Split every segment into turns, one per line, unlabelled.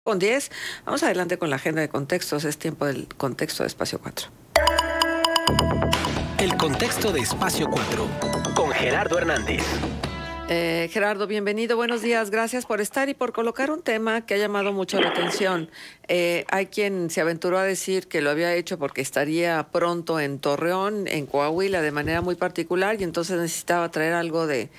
Con 10, vamos adelante con la agenda de contextos. Es tiempo del contexto de Espacio 4.
El contexto de Espacio 4, con Gerardo Hernández.
Gerardo, bienvenido, buenos días, gracias por estar y por colocar un tema que ha llamado mucho la atención. Hay quien se aventuró a decir que lo había hecho porque estaría pronto en Torreón, en Coahuila, de manera muy particular, y entonces necesitaba traer algo de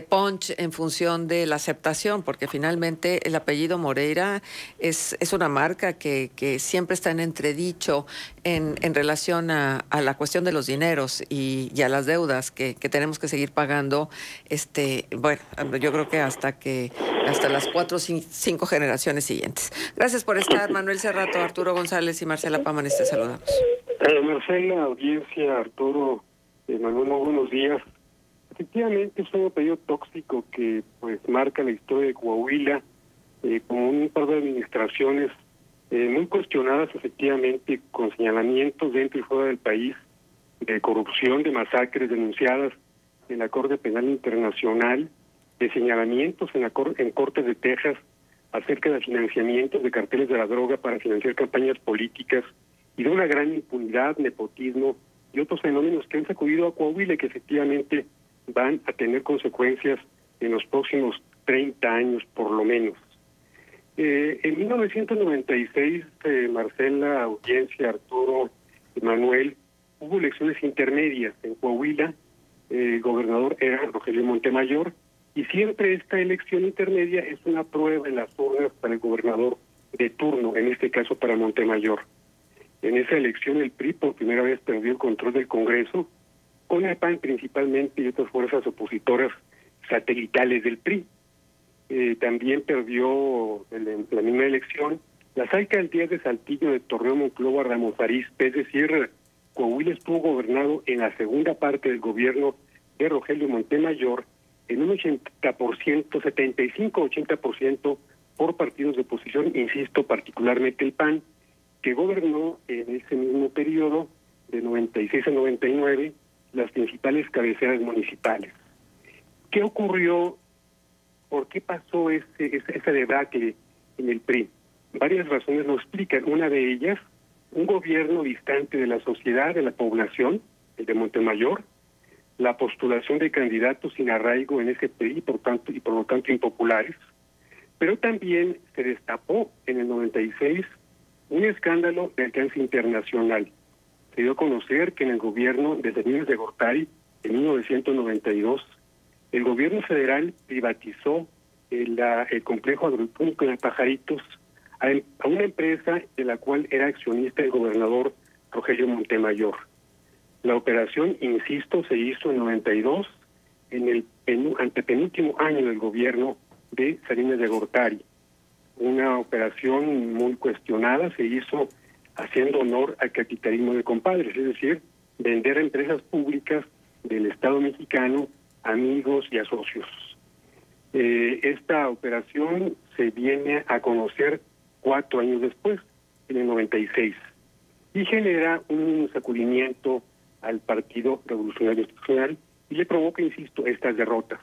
punch en función de la aceptación, porque finalmente el apellido Moreira es una marca que siempre está en entredicho en relación a la cuestión de los dineros y a las deudas que tenemos que seguir pagando. Bueno, yo creo que hasta las 4 o 5 generaciones siguientes. Gracias por estar, Manuel Cerrato, Arturo González y Marcela Pámanes, te saludamos.
Marcela, audiencia, Arturo, Manuel, muy buenos días. Efectivamente es un apellido tóxico que pues marca la historia de Coahuila, como un par de administraciones muy cuestionadas, efectivamente, con señalamientos dentro y fuera del país, de corrupción, de masacres denunciadas en la Corte Penal Internacional, de señalamientos en Cortes de Texas acerca de financiamientos de carteles de la droga para financiar campañas políticas y de una gran impunidad, nepotismo y otros fenómenos que han sacudido a Coahuila y que efectivamente van a tener consecuencias en los próximos 30 años por lo menos. En 1996, Marcela, audiencia, Arturo, Manuel, hubo elecciones intermedias en Coahuila. El gobernador era Rogelio Montemayor, y siempre esta elección intermedia es una prueba en las urnas para el gobernador de turno, en este caso para Montemayor. En esa elección el PRI por primera vez perdió el control del Congreso, con el PAN principalmente y otras fuerzas opositoras satelitales del PRI. También perdió la misma elección las alcaldías de Saltillo, de Torreón, Monclova, Ramos Arizpe, es decir, Coahuila estuvo gobernado en la segunda parte del gobierno de Rogelio Montemayor en un 80%, 75-80% por partidos de oposición, insisto, particularmente el PAN, que gobernó en ese mismo periodo, de 96 a 99, las principales cabeceras municipales. ¿Qué ocurrió? ¿Por qué pasó esa debacle en el PRI? Varias razones lo explican. Una de ellas, un gobierno distante de la sociedad, de la población, el de Montemayor, la postulación de candidatos sin arraigo en ese PRI, por lo tanto impopulares, pero también se destapó en el 96 un escándalo de alcance internacional. Se dio a conocer que en el gobierno de Salinas de Gortari, en 1992, el gobierno federal privatizó el complejo agroquímico de Pajaritos a una empresa de la cual era accionista el gobernador Rogelio Montemayor. La operación, insisto, se hizo en 92, en el antepenúltimo año del gobierno de Salinas de Gortari. Una operación muy cuestionada, se hizo haciendo honor al capitalismo de compadres, es decir, vender a empresas públicas del Estado mexicano, amigos y a socios. Esta operación se viene a conocer 4 años después, en el 96, y genera un sacudimiento al Partido Revolucionario Institucional y le provoca, insisto, estas derrotas.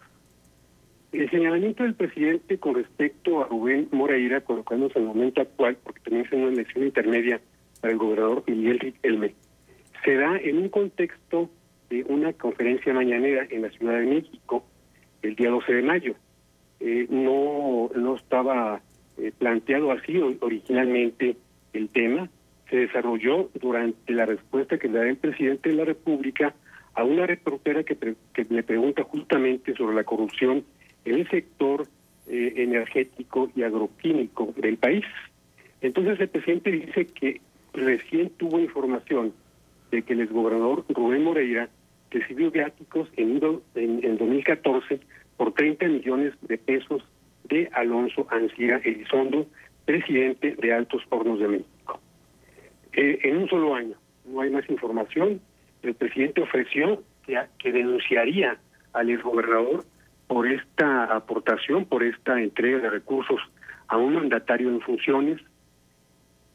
El señalamiento del presidente con respecto a Rubén Moreira, colocándose en el momento actual, porque también es una elección intermedia para el gobernador Miguel Riquelme, se da en un contexto de una conferencia mañanera en la Ciudad de México el día 12 de mayo. No estaba planteado así originalmente el tema. Se desarrolló durante la respuesta que le da el presidente de la República a una reportera que le pregunta justamente sobre la corrupción en el sector energético y agroquímico del país. Entonces el presidente dice que recién tuvo información de que el exgobernador Rubén Moreira recibió viáticos en 2014 por 30 millones de pesos de Alonso Ancira Elizondo, presidente de Altos Hornos de México. En un solo año, no hay más información. El presidente ofreció que denunciaría al exgobernador por esta aportación, por esta entrega de recursos a un mandatario en funciones,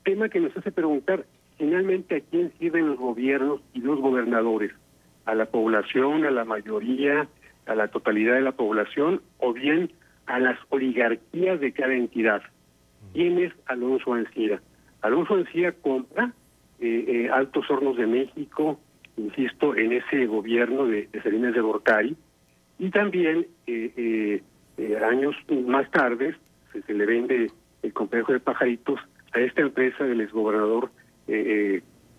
tema que nos hace preguntar, finalmente, ¿a quién sirven los gobiernos y los gobernadores? ¿A la población, a la mayoría, a la totalidad de la población, o bien a las oligarquías de cada entidad? ¿Quién es Alonso Ancira? Alonso Ancira compra Altos Hornos de México, insisto, en ese gobierno de Salinas de Gortari, y también años más tarde se le vende el complejo de Pajaritos a esta empresa del exgobernador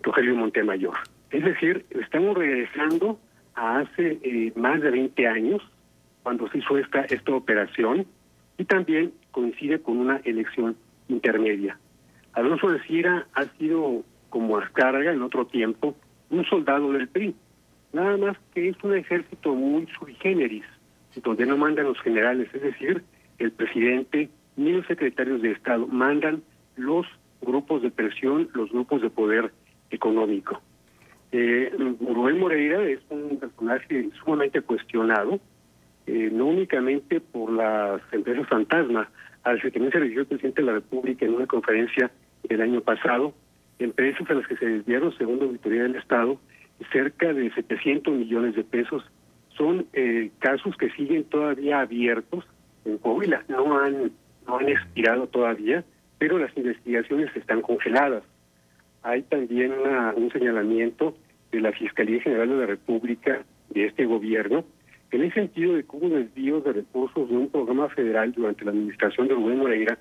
Rogelio Montemayor. Es decir, estamos regresando a hace más de 20 años, cuando se hizo esta operación, y también coincide con una elección intermedia. Alonso Ancira ha sido, como Azcárraga en otro tiempo, un soldado del PRI, nada más que es un ejército muy sui generis, donde no mandan los generales, es decir, el presidente ni los secretarios de Estado, mandan los grupos de presión, los grupos de poder económico. Rubén Moreira es un personaje sumamente cuestionado, no únicamente por las empresas fantasma, al que también se refirió el presidente de la República en una conferencia el año pasado, empresas a las que se desviaron, según la Auditoría del Estado, cerca de 700 millones de pesos. Son casos que siguen todavía abiertos en Coahuila, no han expirado todavía, pero las investigaciones están congeladas. Hay también un señalamiento de la Fiscalía General de la República, de este gobierno, en el sentido de que hubo desvíos de recursos de un programa federal durante la administración de Rubén Moreira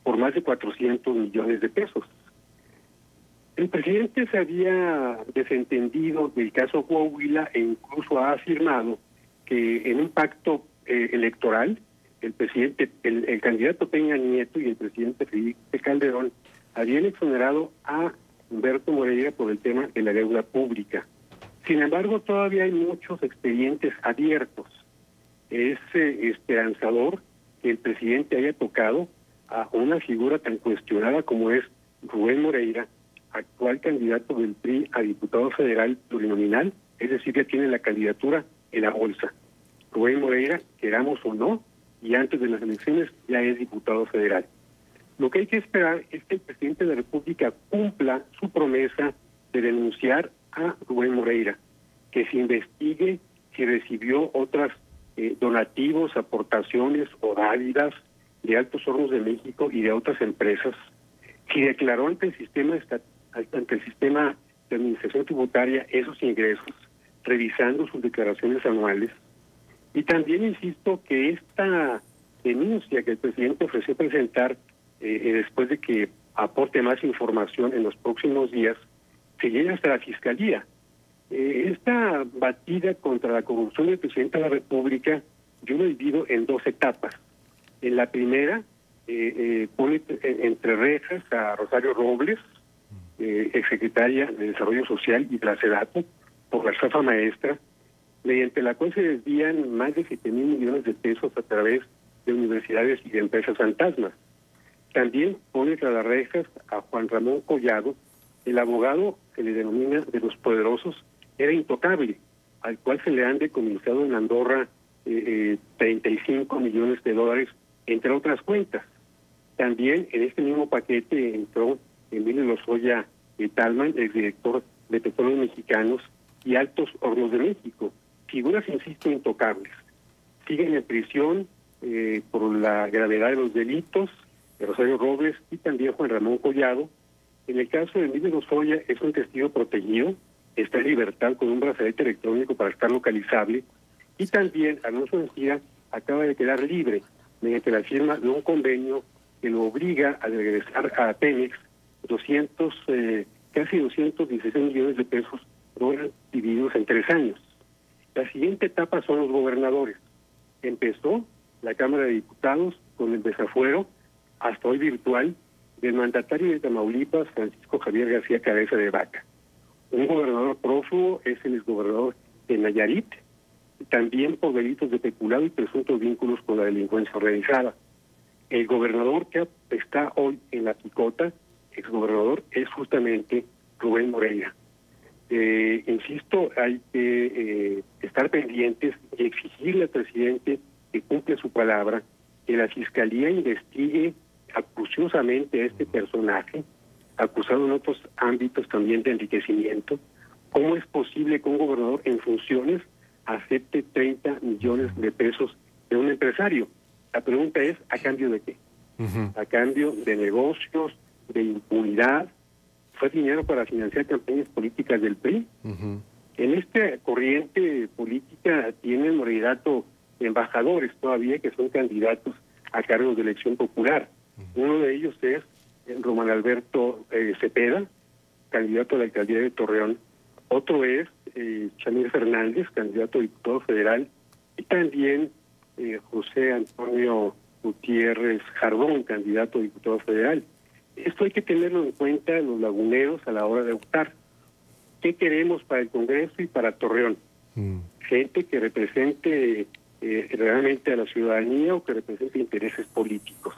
por más de 400 millones de pesos. El presidente se había desentendido del caso Coahuila e incluso ha afirmado que en un pacto electoral el candidato Peña Nieto y el presidente Felipe Calderón habían exonerado a Humberto Moreira por el tema de la deuda pública. Sin embargo, todavía hay muchos expedientes abiertos. Es esperanzador que el presidente haya tocado a una figura tan cuestionada como es Rubén Moreira, actual candidato del PRI a diputado federal plurinominal, es decir, ya tiene la candidatura en la bolsa. Rubén Moreira, queramos o no, y antes de las elecciones ya es diputado federal. Lo que hay que esperar es que el presidente de la República cumpla su promesa de denunciar a Rubén Moreira, que se investigue si recibió otras donativos, aportaciones o dádivas de Altos Hornos de México y de otras empresas, si declaró ante el sistema de administración tributaria esos ingresos, revisando sus declaraciones anuales. Y también insisto que esta denuncia que el presidente ofreció presentar después de que aporte más información en los próximos días, se llega hasta la Fiscalía. Esta batida contra la corrupción del presidente de la República, yo lo he vivido en dos etapas. En la primera, pone entre rejas a Rosario Robles, exsecretaria de Desarrollo Social y de la SEDATU, por la estafa maestra, mediante la cual se desvían más de 7,000 millones de pesos a través de universidades y de empresas fantasmas. También pone tras las rejas a Juan Ramón Collado, el abogado que le denomina de los poderosos, era intocable, al cual se le han decomisado en Andorra 35 millones de dólares, entre otras cuentas. También en este mismo paquete entró Emilio Lozoya Talman, exdirector de Petróleos Mexicanos y Altos Hornos de México, figuras, insisto, intocables. Siguen en prisión por la gravedad de los delitos, de Rosario Robles y también Juan Ramón Collado. En el caso de Emilio Lozoya es un testigo protegido, está en libertad con un brazalete electrónico para estar localizable, y también Alonso Ancira acaba de quedar libre mediante la firma de un convenio que lo obliga a regresar a Pemex casi 216 millones de pesos divididos en 3 años. La siguiente etapa son los gobernadores. Empezó la Cámara de Diputados con el desafuero, hasta hoy virtual, del mandatario de Tamaulipas, Francisco Javier García Cabeza de Vaca. Un gobernador prófugo es el exgobernador de Nayarit, también por delitos de peculado y presuntos vínculos con la delincuencia organizada. El gobernador que está hoy en la picota, exgobernador, es justamente Rubén Moreira. Insisto, hay que estar pendientes y exigirle al presidente que cumple su palabra, que la Fiscalía investigue acuciosamente a este personaje, acusado en otros ámbitos también de enriquecimiento. ¿Cómo es posible que un gobernador en funciones acepte 30 millones de pesos de un empresario? La pregunta es, ¿a cambio de qué? a cambio de negocios, de impunidad. Fue dinero para financiar campañas políticas del PRI. En esta corriente política tiene el Moreirato embajadores todavía que son candidatos a cargos de elección popular. Uno de ellos es Román Alberto Cepeda, candidato a la alcaldía de Torreón. Otro es Chamir Fernández, candidato a diputado federal, y también José Antonio Gutiérrez Jardón, candidato a diputado federal. Esto hay que tenerlo en cuenta en los laguneros a la hora de optar. ¿Qué queremos para el Congreso y para Torreón? Gente que represente realmente a la ciudadanía o que represente intereses políticos.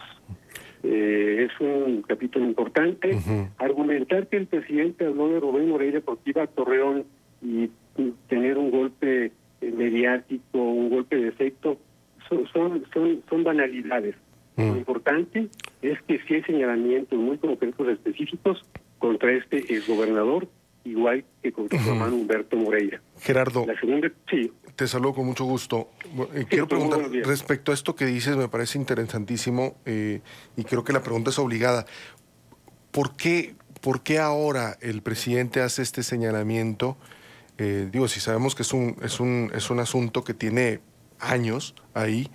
Es un capítulo importante. Argumentar que el presidente habló de Rubén Moreira porque iba a Torreón y tener un golpe mediático, un golpe de efecto, son banalidades. Lo importante es que sí hay señalamientos muy concretos específicos contra este exgobernador, igual que contra Román Humberto Moreira.
Gerardo,
la segunda, sí.
Te saludo con mucho gusto. Quiero preguntar respecto a esto que dices, me parece interesantísimo y creo que la pregunta es obligada. ¿Por qué ahora el presidente hace este señalamiento? Digo, si sabemos que es un asunto que tiene años ahí,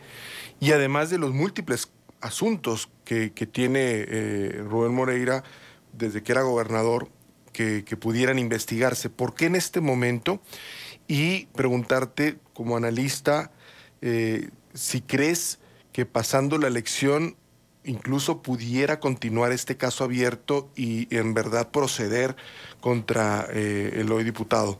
y además de los múltiples asuntos que tiene Rubén Moreira desde que era gobernador, que pudieran investigarse. ¿Por qué en este momento? Y preguntarte, como analista, si crees que pasando la elección incluso pudiera continuar este caso abierto y en verdad proceder contra el hoy diputado.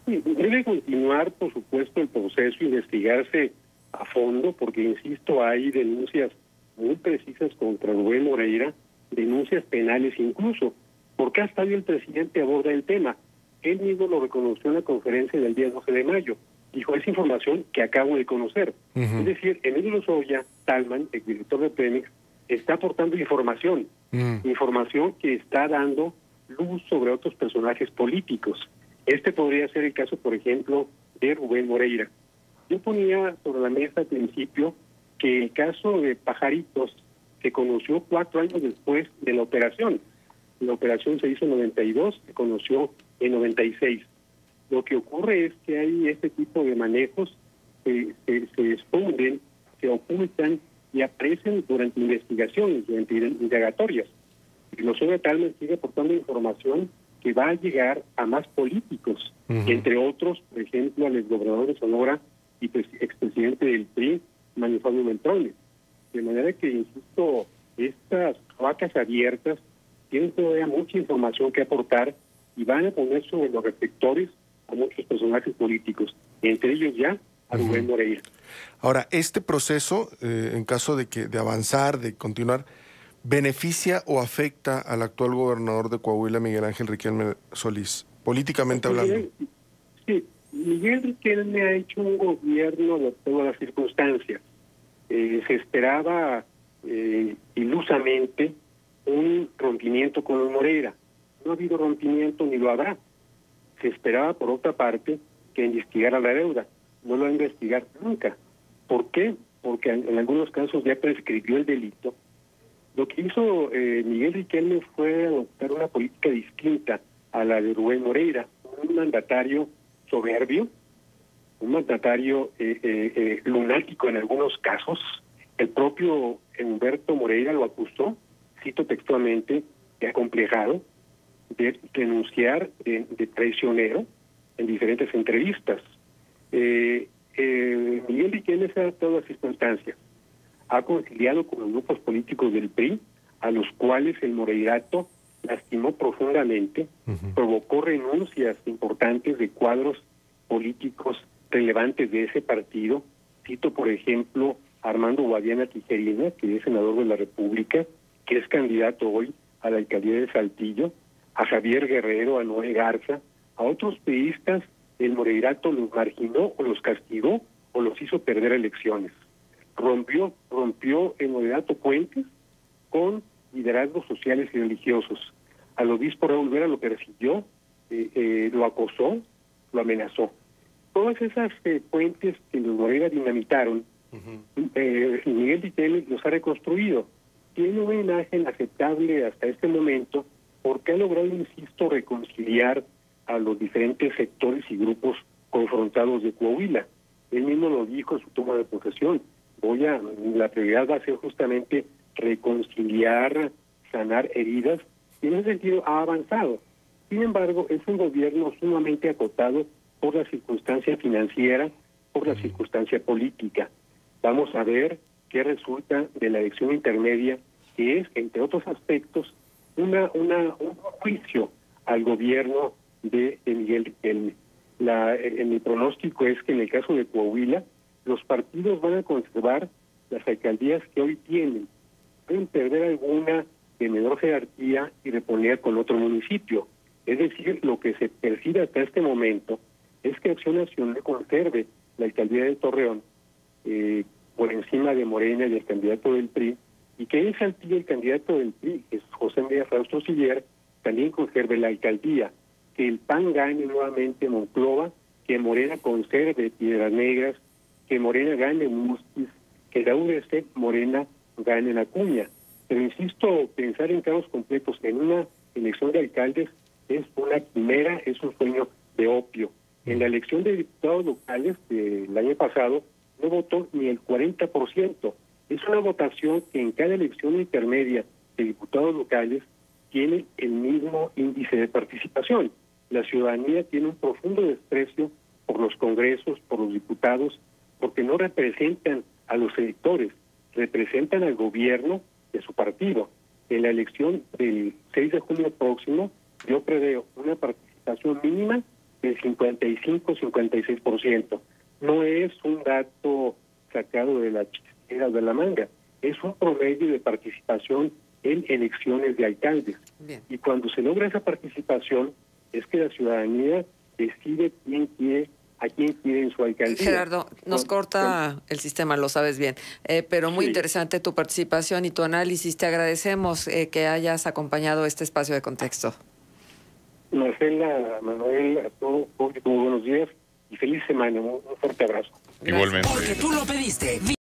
Sí, debe continuar, por supuesto, el proceso, investigarse a fondo, porque, insisto, hay denuncias muy precisas contra Rubén Moreira, denuncias penales incluso. Porque hasta hoy el presidente aborda el tema. Él mismo lo reconoció en la conferencia del día 12 de mayo. Dijo, es información que acabo de conocer. Es decir, Emilio Lozoya Talman, exdirector de Pemex, está aportando información. Información que está dando luz sobre otros personajes políticos. Este podría ser el caso, por ejemplo, de Rubén Moreira. Yo ponía sobre la mesa al principio que el caso de Pajaritos se conoció 4 años después de la operación. La operación se hizo en 92, se conoció en 96. Lo que ocurre es que hay este tipo de manejos que se esconden, se ocultan y aparecen durante investigaciones, durante indagatorias. Y Lozoya Talman sigue aportando información que va a llegar a más políticos, entre otros, por ejemplo, al exgobernador de Sonora y expresidente del PRI, Manuel Fabio Beltrones. De manera que, insisto, estas vacas abiertas tienen todavía mucha información que aportar y van a poner sobre los reflectores a muchos personajes políticos, entre ellos ya a Rubén Moreira.
Ahora, este proceso, en caso de avanzar, de continuar, ¿beneficia o afecta al actual gobernador de Coahuila, Miguel Ángel Riquelme Solís, políticamente hablando?
Sí, Miguel Riquelme ha hecho un gobierno de todas las circunstancias. Se esperaba ilusamente un rompimiento con Moreira. No ha habido rompimiento ni lo habrá. Se esperaba, por otra parte, que investigara la deuda. No lo va a investigar nunca. ¿Por qué? Porque en algunos casos ya prescribió el delito. Lo que hizo Miguel Riquelme fue adoptar una política distinta a la de Rubén Moreira, un mandatario soberbio, un mandatario lunático en algunos casos. El propio Humberto Moreira lo acusó, cito textualmente, de acomplejado, de denunciar de traicionero en diferentes entrevistas. Miguel Riquelme se ha adaptado a las circunstancias. Ha conciliado con los grupos políticos del PRI, a los cuales el Moreirato lastimó profundamente, provocó renuncias importantes de cuadros políticos relevantes de ese partido. Cito, por ejemplo, a Armando Guadiana Tijerina, que es senador de la República, que es candidato hoy a la alcaldía de Saltillo, a Javier Guerrero, a Noé Garza, a otros priistas. El Moreirato los marginó o los castigó o los hizo perder elecciones. Rompió el Moreirato puentes con liderazgos sociales y religiosos. Al obispo Raúl Vera lo persiguió, lo acosó, lo amenazó. Todas esas puentes que los Moreira dinamitaron Miguel Riquelme los ha reconstruido. Tiene una imagen aceptable hasta este momento porque ha logrado, insisto, reconciliar a los diferentes sectores y grupos confrontados de Coahuila. Él mismo lo dijo en su toma de posesión. La prioridad va a ser justamente reconciliar, sanar heridas, y en ese sentido ha avanzado. Sin embargo, es un gobierno sumamente acotado por la circunstancia financiera, por la circunstancia política. Vamos a ver qué resulta de la elección intermedia, que es, entre otros aspectos, un juicio al gobierno de Miguel Riquelme. Mi pronóstico es que en el caso de Coahuila, los partidos van a conservar las alcaldías que hoy tienen. Pueden perder alguna de menor jerarquía y reponer con otro municipio. Es decir, lo que se percibe hasta este momento es que Acción Nacional conserve la alcaldía de Torreón por encima de Morena y del candidato del PRI, y que en Saltillo el candidato del PRI, que es José María Frausto Siller, también conserve la alcaldía, que el PAN gane nuevamente Monclova, que Morena conserve Piedras Negras, que Morena gane Musquis, que la UDC Morena gane en Acuña. Pero insisto, pensar en cargos completos en una elección de alcaldes es una quimera, es un sueño de opio. En la elección de diputados locales del año pasado no votó ni el 40%. Es una votación que en cada elección intermedia de diputados locales tiene el mismo índice de participación. La ciudadanía tiene un profundo desprecio por los congresos, por los diputados, porque no representan a los electores, representan al gobierno de su partido. En la elección del 6 de junio próximo, yo preveo una participación mínima del 55-56%. No es un dato sacado de la chistera de la manga, es un promedio de participación en elecciones de alcaldes.
Bien.
Y cuando se logra esa participación, es que la ciudadanía decide a quién quiere en su alcaldía.
Gerardo, nos corta el sistema, lo sabes bien, pero muy interesante tu participación y tu análisis. Te agradecemos que hayas acompañado este espacio de contexto.
Marcela, Manuel, a todo público, muy buenos días y feliz semana. Un fuerte abrazo.
Igualmente.
Porque tú lo pediste.